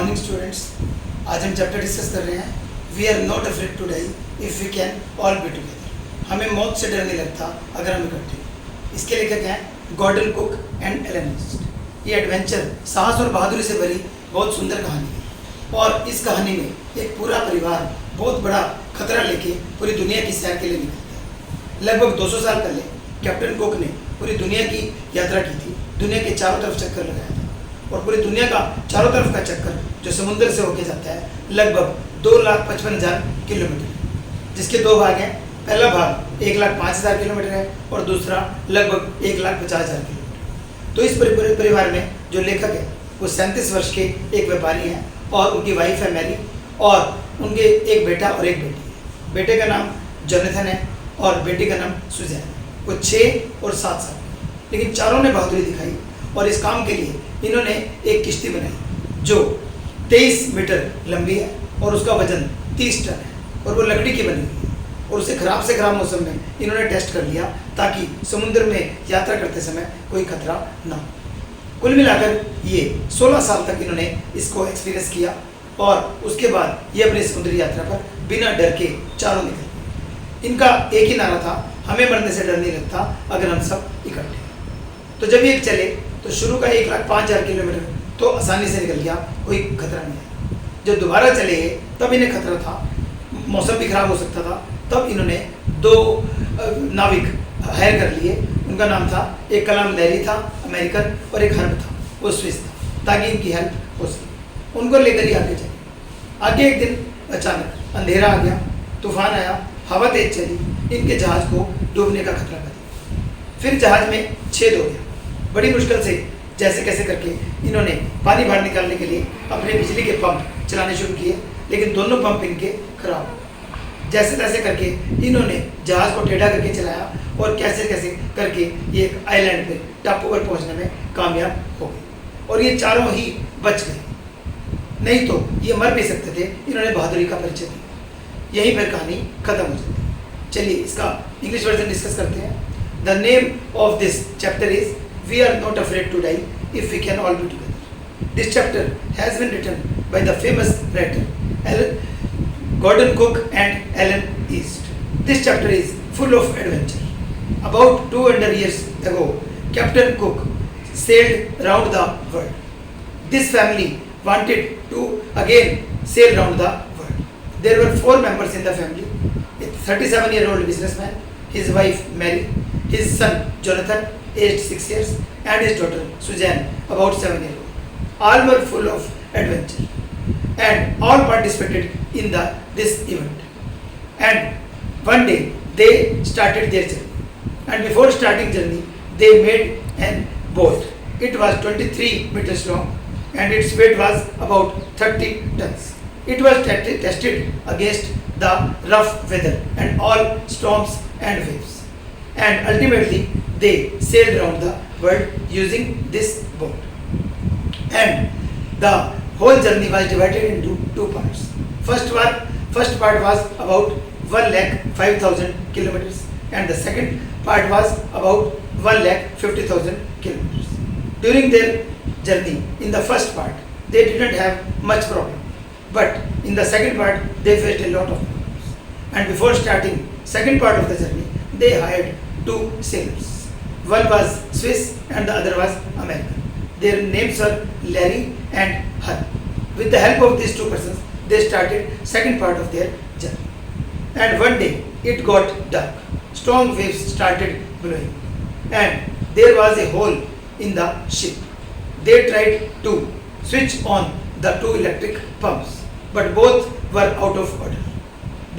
Morning students. आज हम chapter discuss कर रहे हैं we are not afraid to die if we can all be together. हमें मौत से डर नहीं लगता अगर हम इकट्ठे हैं। इसके लेखक हैं Gordon Cook and Alan East. ये एडवेंचर, साहस और बहादुरी से भरी बहुत सुंदर कहानी है और इस कहानी में एक पूरा परिवार बहुत बड़ा खतरा लेके पूरी दुनिया की सैर के लिए निकलता है। लगभग 200 साल पहले कैप्टन कुक ने पूरी दुनिया की यात्रा की थी। दुनिया के चारों तरफ चक्कर लगाया था और पूरी दुनिया का चारों तरफ का चक्कर जो समुद्र से होके जाता है लगभग 2,55,000 किलोमीटर, जिसके दो भाग हैं। पहला भाग 1,05,000 किलोमीटर है और दूसरा लगभग 1,50,000 किलोमीटर। तो इस परिवार में जो लेखक है वो 37 वर्ष के एक व्यापारी हैं और उनकी वाइफ है मैरी और उनके एक बेटा और एक बेटी है। बेटे का नाम जोनाथन है और बेटी का नाम सुजैन है। वो 6 और 7 साल, लेकिन चारों ने बहादुरी दिखाई और इस काम के लिए इन्होंने एक किश्ती बनाई जो 23 मीटर लंबी है और उसका वजन 30 टन है और वो लकड़ी की बनी हुई है। और उसे खराब से खराब मौसम में इन्होंने टेस्ट कर लिया ताकि समुद्र में यात्रा करते समय कोई खतरा ना हो। कुल मिलाकर ये 16 साल तक इन्होंने इसको एक्सपीरियंस किया और उसके बाद ये अपनी समुद्री यात्रा पर बिना डर के चारों निकल गए। इनका एक ही नारा था, हमें मरने से डर नहीं लगता अगर हम सब इकट्ठे हैं। तो जब ये चले तो शुरू का 1,05,000 किलोमीटर तो आसानी से निकल गया, कोई खतरा नहीं है। जब दोबारा चले तब इन्हें खतरा था, मौसम भी खराब हो सकता था। तब इन्होंने 2 नाविक हायर कर लिए। उनका नाम था, एक का नाम लैरी था अमेरिकन और एक हर्ब था वो स्विस था, ताकि इनकी हेल्प हो सके। उनको लेकर ही आगे चले। आगे एक दिन अचानक अंधेरा आ गया, तूफान आया, हवा तेज चली, इनके जहाज को डूबने का खतरा बना। फिर जहाज में छेद हो गया। बड़ी मुश्किल से जैसे कैसे करके इन्होंने पानी बाहर निकालने के लिए अपने बिजली के पंप चलाने शुरू किए, लेकिन दोनों पंप इनके खराब हो गए। जैसे तैसे करके इन्होंने जहाज को टेढ़ा करके चलाया और कैसे कैसे करके ये एक आइलैंड पे टापू पर पहुंचने में कामयाब हो गए और ये चारों ही बच गए, नहीं तो ये मर भी सकते थे। इन्होंने बहादुरी का परिचय दिया। यहीं पर कहानी खत्म हो जाती है। चलिए इसका इंग्लिश वर्जन डिस्कस करते हैं। The name of this chapter is We are not afraid to die if we can all be together. This chapter has been written by the famous writer Gordon Cook and Ellen East. This chapter is full of adventure. About 200 years ago, Captain Cook sailed around the world. This family wanted to again sail around the world. There were 4 members in the family: a 37-year-old businessman, his wife Mary, his son Jonathan, aged 6 years, and his daughter Suzanne, about 7 years old. All were full of adventure and all participated in this event. And one day they started their journey. And before starting journey, they made a boat. It was 23 meters long and its weight was about 30 tons. It was tested against the rough weather and all storms and waves. And ultimately they sailed around the world using this boat. And the whole journey was divided into 2 parts. First part was about 1,05,000 kilometers and the second part was about 1,50,000 kilometers. During their journey in the first part they didn't have much problem, but in the second part they faced a lot of problems. And before starting second part of the journey they hired 2 sailors. One was Swiss and the other was American. Their names were Larry and Herb. With the help of these 2 persons, they started second part of their journey. And one day it got dark. Strong waves started blowing, and there was a hole in the ship. They tried to switch on the 2 electric pumps, but both were out of order.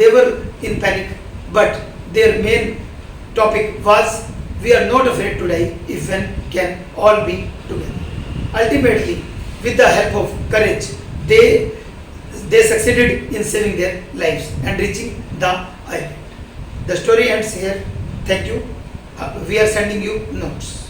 They were in panic, but their main topic was we are not afraid to die if one can all be together. Ultimately, with the help of courage, they succeeded in saving their lives and reaching the island. The story ends here. Thank you. We are sending you notes.